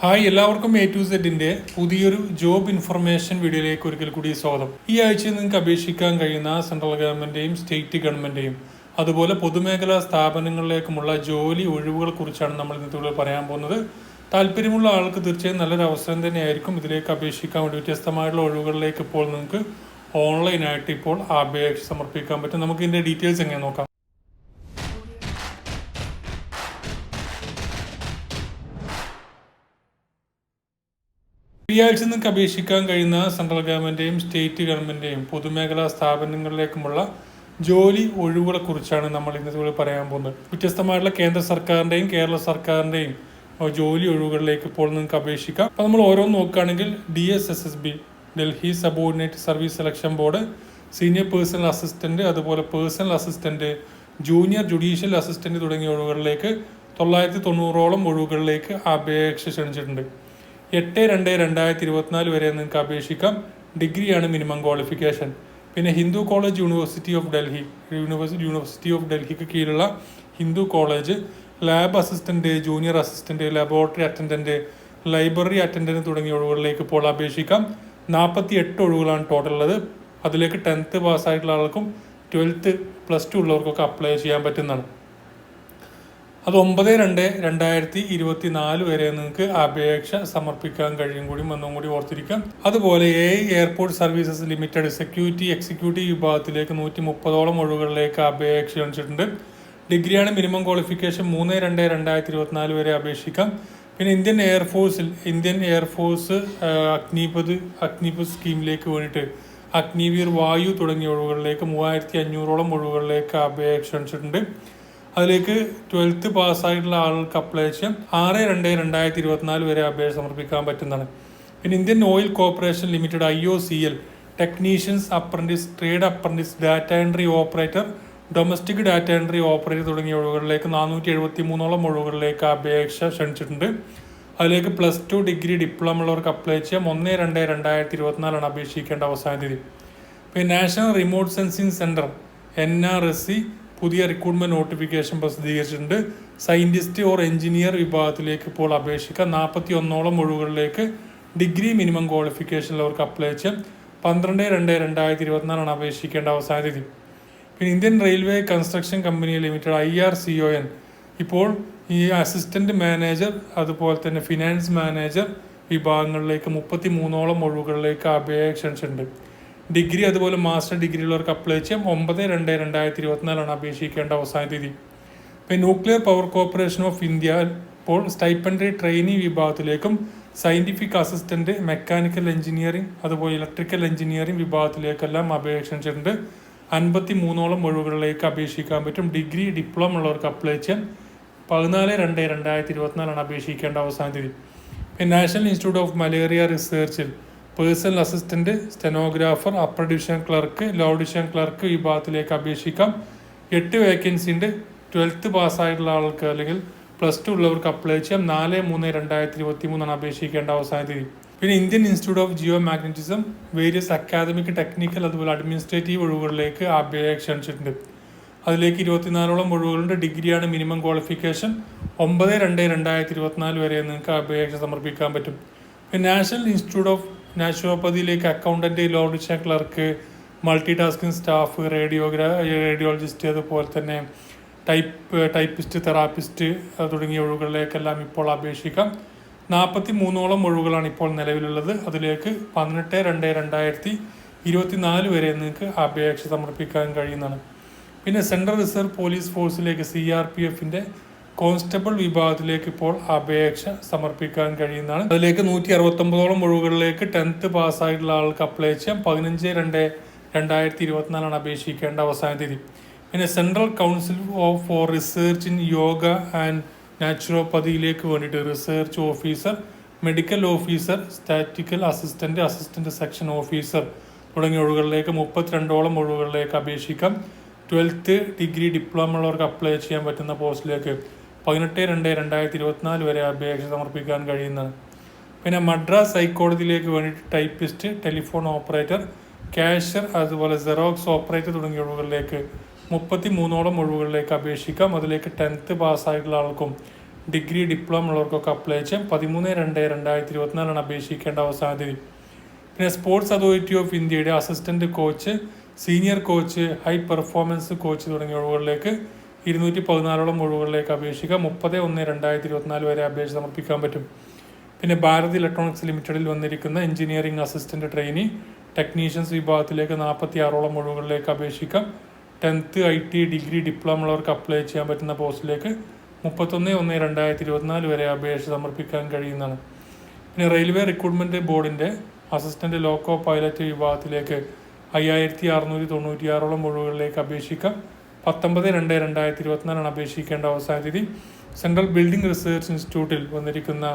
Hi, എല്ലാവർക്കും A to Zന്റെ പുതിയൊരു job information വീഡിയോയിലേക്ക് ഒരിക്കൽ കൂടി സ്വാഗതം. ഈ ആഴ്ച നിങ്ങൾക്ക് അപേക്ഷിക്കാൻ കഴിയുന്ന സെൻട്രൽ ഗവൺമെന്റിന്റെയും സ്റ്റേറ്റ് ഗവൺമെന്റിന്റെയും അതുപോലെ പൊതുമേഖലാ സ്ഥാപനങ്ങളിലേക്കുമുള്ള ജോലി ഒഴിവുകളെ കുറിച്ചാണ് നമ്മൾ ഇന്നത്തെ പറയാൻ പോകുന്നത്. താല്പര്യമുള്ള ആൾക്ക് തീർച്ചയായും നല്ലൊരു അവസരം തന്നെയായിരിക്കും ഇതിലേക്ക് അപേക്ഷിക്കാൻ വേണ്ടി. വ്യത്യസ്തമായിട്ടുള്ള ഒഴിവുകളിലേക്ക് ഇപ്പോൾ നിങ്ങൾക്ക് ഓൺലൈനായിട്ട് ഇപ്പോൾ അപേക്ഷ സമർപ്പിക്കാൻ പറ്റും. നമുക്ക് ഇതിന്റെ ഡീറ്റെയിൽസ് എങ്ങനെ നോക്കാം. ഈ ആഴ്ച നിങ്ങൾക്ക് അപേക്ഷിക്കാൻ കഴിയുന്ന സെൻട്രൽ ഗവൺമെന്റിന്റെയും സ്റ്റേറ്റ് ഗവൺമെന്റിന്റെയും പൊതുമേഖലാ സ്ഥാപനങ്ങളിലേക്കുമുള്ള ജോലി ഒഴിവുകളെ കുറിച്ചാണ് നമ്മൾ ഇന്നത്തെ പറയാൻ പോകുന്നത്. വ്യത്യസ്തമായിട്ടുള്ള കേന്ദ്ര സർക്കാരിന്റെയും കേരള സർക്കാരിന്റെയും ജോലി ഒഴിവുകളിലേക്ക് ഇപ്പോൾ നിങ്ങൾക്ക് അപേക്ഷിക്കാം. അപ്പോൾ നമ്മൾ ഓരോന്ന് നോക്കുകയാണെങ്കിൽ DSSSB Delhi subordinate service selection board, senior personal assistant, അതുപോലെ personal assistant, junior judicial assistant തുടങ്ങിയ ഒഴിവുകളിലേക്ക് 990ഓളം ഒഴിവുകളിലേക്ക് അപേക്ഷ ക്ഷണിച്ചിട്ടുണ്ട്. 8/2/2024 വരെ നിങ്ങൾക്ക് അപേക്ഷിക്കാം. ഡിഗ്രിയാണ് മിനിമം ക്വാളിഫിക്കേഷൻ. പിന്നെ ഹിന്ദു കോളേജ് യൂണിവേഴ്സിറ്റി ഓഫ് ഡൽഹിക്ക് കീഴിലുള്ള Hindu college lab assistant, junior assistant, laboratory attendant, library attendant തുടങ്ങിയ ഒഴിവുകളിലേക്ക് ഇപ്പോൾ അപേക്ഷിക്കാം. 48 ഒഴിവുകളാണ് ടോട്ടൽ ഉള്ളത്. അതിലേക്ക് 10th പാസ്സായിട്ടുള്ള ആൾക്കും 12th +2 ഉള്ളവർക്കൊക്കെ അപ്ലൈ ചെയ്യാൻ പറ്റുന്നതാണ്. അത് 9/2/2024 വരെ നിങ്ങൾക്ക് അപേക്ഷ സമർപ്പിക്കാൻ കഴിയും കൂടി ഒന്നും കൂടി ഓർത്തിരിക്കാം. അതുപോലെ airport services limited security executive വിഭാഗത്തിലേക്ക് 130ഓളം ഒഴിവുകളിലേക്ക് അപേക്ഷ ക്ഷണിച്ചിട്ടുണ്ട്. ഡിഗ്രിയാണ് മിനിമം ക്വാളിഫിക്കേഷൻ. 3/2/2024 വരെ അപേക്ഷിക്കാം. പിന്നെ ഇന്ത്യൻ എയർഫോഴ്സ് അഗ്നിപത് സ്കീമിലേക്ക് വേണ്ടിയിട്ട് അഗ്നിവീർ വായു തുടങ്ങിയ ഒഴിവുകളിലേക്ക് 3500ഓളം ഒഴിവുകളിലേക്ക് അപേക്ഷ ക്ഷണിച്ചിട്ടുണ്ട്. അതിലേക്ക് 12th പാസ്സായിട്ടുള്ള ആൾക്ക് അപ്ലൈ ചെയ്യാം. 6/2/2024 വരെ അപേക്ഷ സമർപ്പിക്കാൻ പറ്റുന്നതാണ്. പിന്നെ Indian oil corporation limited IOCL technicians apprentice, trade apprentice, data entry operator, domestic data entry operator തുടങ്ങിയ ഒഴിവുകളിലേക്ക് 473ഓളം ഒഴിവുകളിലേക്ക് അപേക്ഷ ക്ഷണിച്ചിട്ടുണ്ട്. അതിലേക്ക് +2 ഡിഗ്രി ഡിപ്ലോമ ഉള്ളവർക്ക് അപ്ലൈ ചെയ്യാം. 1/2/2024 അപേക്ഷിക്കേണ്ട അവസാന തീയതി. പിന്നെ national remote sensing centre NRSC പുതിയ റിക്രൂട്ട്മെന്റ് നോട്ടിഫിക്കേഷൻ പ്രസിദ്ധീകരിച്ചിട്ടുണ്ട്. സയന്റിസ്റ്റ് ഓർ എഞ്ചിനീയർ വിഭാഗത്തിലേക്ക് ഇപ്പോൾ അപേക്ഷിക്കാം. 41ഓളം ഒഴിവുകളിലേക്ക് ഡിഗ്രി മിനിമം ക്വാളിഫിക്കേഷനിലവർക്ക് അപ്ലൈ ചെയ്യാം. 12/2/2024 അപേക്ഷിക്കേണ്ട അവസാന തീയതി. പിന്നെ Indian railway construction company limited IRCON ഇപ്പോൾ ഈ അസിസ്റ്റന്റ് മാനേജർ അതുപോലെ തന്നെ ഫിനാൻസ് മാനേജർ വിഭാഗങ്ങളിലേക്ക് 33ഓളം ഒഴിവുകളിലേക്ക് അപേക്ഷ ക്ഷണിച്ചിട്ടുണ്ട്. ഡിഗ്രി അതുപോലെ മാസ്റ്റർ ഡിഗ്രി ഉള്ളവർക്ക് അപ്ലൈ ചെയ്യാം. 9/2/2024 അപേക്ഷിക്കേണ്ട അവസാന തീയതി. പിന്നെ nuclear power corporation of India ഇപ്പോൾ സ്റ്റൈപ്പൻഡറി ട്രെയിനി വിഭാഗത്തിലേക്കും സയന്റിഫിക് അസിസ്റ്റന്റ്, മെക്കാനിക്കൽ എഞ്ചിനീയറിംഗ് അതുപോലെ ഇലക്ട്രിക്കൽ എഞ്ചിനീയറിംഗ് വിഭാഗത്തിലേക്കെല്ലാം അപേക്ഷ ക്ഷണിച്ചിട്ടുണ്ട്. 53ഓളം ഒഴിവുകളിലേക്ക് അപേക്ഷിക്കാൻ പറ്റും. ഡിഗ്രി ഡിപ്ലോമ ഉള്ളവർക്ക് അപ്ലൈ ചെയ്യാം. 14/2/2024 അപേക്ഷിക്കേണ്ട അവസാന തീയതി. പിന്നെ നാഷണൽ ഇൻസ്റ്റിറ്റ്യൂട്ട് ഓഫ് മലേറിയ റിസർച്ചിൽ personal assistant, stenographer, upper division clerk, low division clerk വിഭാഗത്തിലേക്ക് അപേക്ഷിക്കാം. 8 വേക്കൻസി ഉണ്ട്. 12th പാസ്സായിട്ടുള്ള ആൾക്ക് അല്ലെങ്കിൽ +2 ഉള്ളവർക്ക് അപ്ലൈ ചെയ്യാം. 4/3/2023 അപേക്ഷിക്കേണ്ട അവസാന തീയതി. പിന്നെ Indian Institute of Geomagnetism various academic, technical അതുപോലെ അഡ്മിനിസ്ട്രേറ്റീവ് ഒഴിവുകളിലേക്ക് അപേക്ഷ ക്ഷണിച്ചിട്ടുണ്ട്. അതിലേക്ക് 24ഓളം ഒഴിവുകളുണ്ട്. ഡിഗ്രിയാണ് മിനിമം ക്വാളിഫിക്കേഷൻ. 9/2/2024 വരെ നിങ്ങൾക്ക് അപേക്ഷ സമർപ്പിക്കാൻ പറ്റും. പിന്നെ നാഷണൽ ഇൻസ്റ്റിറ്റ്യൂട്ട് ഓഫ് നാച്ചുറോപ്പതിയിലേക്ക് accountant, low division clerk, multi tasking staff, radiologist അതുപോലെ തന്നെ ടൈപ്പിസ്റ്റ്, തെറാപ്പിസ്റ്റ് തുടങ്ങിയ ഒഴിവുകളിലേക്കെല്ലാം ഇപ്പോൾ അപേക്ഷിക്കാം. 43ഓളം ഒഴിവുകളാണ് ഇപ്പോൾ നിലവിലുള്ളത്. അതിലേക്ക് 18/2/2024 വരെ നിങ്ങൾക്ക് അപേക്ഷ സമർപ്പിക്കാൻ കഴിയുന്നതാണ്. പിന്നെ സെൻട്രൽ റിസർവ് പോലീസ് ഫോഴ്സിലേക്ക് CRPFന്റെ കോൺസ്റ്റബിൾ വിഭാഗത്തിലേക്ക് ഇപ്പോൾ അപേക്ഷ സമർപ്പിക്കാൻ കഴിയുന്നതാണ്. അതിലേക്ക് 169ഓളം ഒഴിവുകളിലേക്ക് 10th പാസ്സായിട്ടുള്ള ആൾക്ക് അപ്ലൈ ചെയ്യാം. 15/2/2024 അപേക്ഷിക്കേണ്ട അവസാന തീയതി. പിന്നെ central council for research in yoga and നാച്ചുറോപ്പതിയിലേക്ക് വേണ്ടിയിട്ട് research officer, medical officer, statistical assistant, assistant section officer തുടങ്ങിയ ഒഴിവുകളിലേക്ക് 32ഓളം ഒഴിവുകളിലേക്ക് അപേക്ഷിക്കാം. 12th ഡിഗ്രി ഡിപ്ലോമ ഉള്ളവർക്ക് അപ്ലൈ ചെയ്യാൻ പറ്റുന്ന പോസ്റ്റിലേക്ക് 18/2/2024 വരെ അപേക്ഷ സമർപ്പിക്കാൻ കഴിയുന്നതാണ്. പിന്നെ മദ്രാസ് ഹൈക്കോടതിയിലേക്ക് വേണ്ടിയിട്ട് ടൈപ്പിസ്റ്റ്, ടെലിഫോൺ ഓപ്പറേറ്റർ, ക്യാഷ്യർ അതുപോലെ സെറോക്സ് ഓപ്പറേറ്റർ തുടങ്ങിയ ഒഴിവുകളിലേക്ക് 33ഓളം ഒഴിവുകളിലേക്ക് അപേക്ഷിക്കാം. അതിലേക്ക് 10th പാസ്സായിട്ടുള്ള ആൾക്കും ഡിഗ്രി ഡിപ്ലോമ ഉള്ളവർക്കൊക്കെ അപ്ലൈ ചെയ്യാം. 13/2/2024 അപേക്ഷിക്കേണ്ട അവസാന തീയതി. പിന്നെ സ്പോർട്സ് അതോറിറ്റി ഓഫ് ഇന്ത്യയുടെ assistant coach, senior coach, high performance coach തുടങ്ങിയ ഒഴിവുകളിലേക്ക് 214 ഒഴിവുകളിലേക്ക് അപേക്ഷിക്കാം. 30/1/2024 വരെ അപേക്ഷ സമർപ്പിക്കാൻ പറ്റും. പിന്നെ ഭാരത് ഇലക്ട്രോണിക്സ് ലിമിറ്റഡിൽ വന്നിരിക്കുന്ന എഞ്ചിനീയറിംഗ് അസിസ്റ്റന്റ് ട്രെയിനി, ടെക്നീഷ്യൻസ് വിഭാഗത്തിലേക്ക് 46 ഒഴിവുകളിലേക്ക് അപേക്ഷിക്കാം. 10th IT ഡിഗ്രി ഡിപ്ലോമ ഉള്ളവർക്ക് അപ്ലൈ ചെയ്യാൻ പറ്റുന്ന പോസ്റ്റിലേക്ക് 31/1/2024 വരെ അപേക്ഷ സമർപ്പിക്കാൻ കഴിയുന്നതാണ്. പിന്നെ റെയിൽവേ റിക്രൂട്ട്മെന്റ് ബോർഡിന്റെ അസിസ്റ്റന്റ് ലോക്കോ പൈലറ്റ് വിഭാഗത്തിലേക്ക് 5696 ഒഴിവുകളിലേക്ക് അപേക്ഷിക്കാം. 19/2/2024 അപേക്ഷിക്കേണ്ട അവസാന തീയതി. സെൻട്രൽ ബിൽഡിംഗ് റിസർച്ച് ഇൻസ്റ്റിറ്റ്യൂട്ടിൽ വന്നിരിക്കുന്ന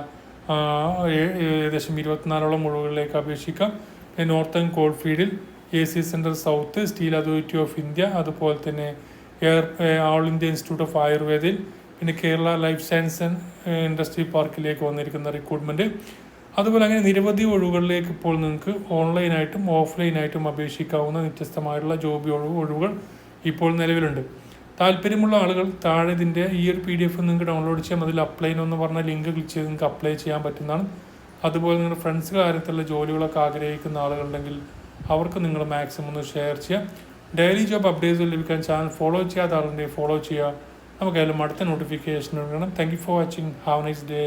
ഏകദേശം 24 ഒഴിവുകളിലേക്ക് അപേക്ഷിക്കാം. പിന്നെ നോർത്തേൺ കോൾഫീൽഡിൽ AC central south, steel authority of India, അതുപോലെ തന്നെ ഓൾ ഇന്ത്യ ഇൻസ്റ്റിറ്റ്യൂട്ട് ഓഫ് ആയുർവേദയിൽ, പിന്നെ കേരള ലൈഫ് സയൻസ് ഇൻഡസ്ട്രി പാർക്കിലേക്ക് വന്നിരിക്കുന്ന റിക്രൂട്ട്മെൻറ്റ്. അതുപോലെ അങ്ങനെ നിരവധി ഒഴിവുകളിലേക്ക് ഇപ്പോൾ നിങ്ങൾക്ക് ഓൺലൈനായിട്ടും ഓഫ്ലൈനായിട്ടും അപേക്ഷിക്കാവുന്ന വ്യത്യസ്തമായിട്ടുള്ള ജോബ് ഒഴിവുകൾ ഇപ്പോൾ നിലവിലുണ്ട്. താല്പര്യമുള്ള ആളുകൾ താഴെ ഇതിൻ്റെ ഈ ഒരു PDF നിങ്ങൾക്ക് ഡൗൺലോഡ് ചെയ്യാം. അതിൽ അപ്ലൈ എന്ന് പറഞ്ഞ ലിങ്ക് ക്ലിക്ക് ചെയ്ത് നിങ്ങൾക്ക് അപ്ലൈ ചെയ്യാൻ പറ്റുന്നതാണ്. അതുപോലെ നിങ്ങളുടെ ഫ്രണ്ട്സ് കാര്യത്തിലുള്ള ജോലികളൊക്കെ ആഗ്രഹിക്കുന്ന ആളുകളുണ്ടെങ്കിൽ അവർക്ക് നിങ്ങൾ മാക്സിമം ഒന്ന് ഷെയർ ചെയ്യാം. ഡെയിലി ജോബ് അപ്ഡേറ്റ്സ് ലഭിക്കാൻ ചാനൽ ഫോളോ ചെയ്യാത്ത ആളുണ്ടെങ്കിൽ ഫോളോ ചെയ്യുക. നമുക്കായാലും അടുത്ത നോട്ടിഫിക്കേഷൻ എടുക്കണം. Thank you for watching. Have nice day.